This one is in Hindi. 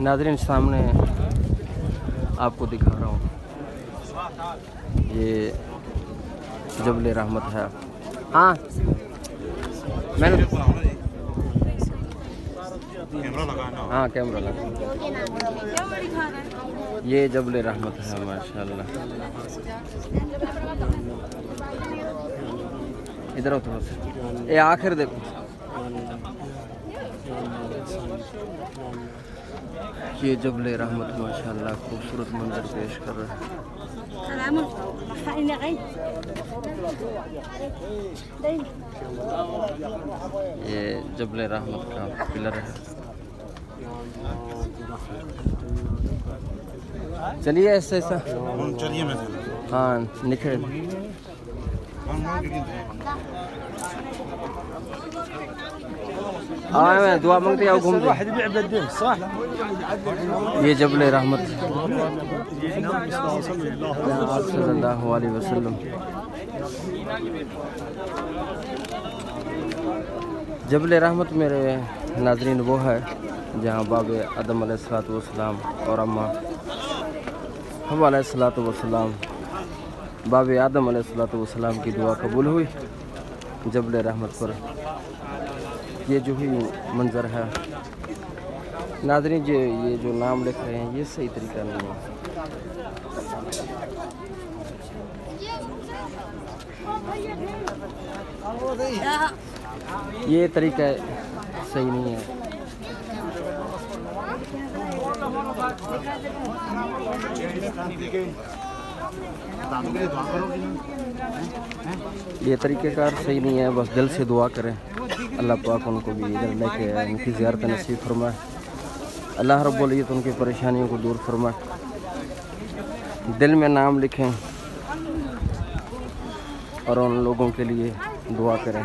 नाज़रीन सामने आपको दिखा रहा हूँ, ये जबल रहमत है। हाँ मैंने हाँ कैमरा लगा। ये जबल रहमत है माशाल्लाह। इधर आओ थोड़ा सा, ये आखिर देखो। ये जबल रहमत माशाल्लाह खूबसूरत मंजर पेश कर रहा है। ये जबल रहमत का पिलर है। चलिए ऐसा ऐसा चलिए मैं हाँ निखिल हाँ मैं दुआ मांगते आओ घूम। ये जबल रहमत सल्लल्लाहु अलैहि वसल्लम। जबल रहमत मेरे नाज़रीन वो है जहाँ बाबे आदम अलैहिस्सलाम और अम्मा हव्वा अलैहिस्सलाम बाबे आदम अलैहिस्सलाम की दुआ कबूल हुई। जबल रहमत पर ये जो ही मंज़र है नाज़रीन, ये जो नाम लिख रहे हैं ये सही तरीका नहीं है। ये तरीका सही नहीं है। ये तरीक़ेकार सही नहीं है। बस दिल से दुआ करें, अल्लाह पाक उनको भी इधर लेके आए, उनकी ज़ियारत नसीब फरमाए। अल्लाह रब्बुल इज़्ज़त उनकी परेशानियों को दूर फरमाए। दिल में नाम लिखें और उन लोगों के लिए दुआ करें।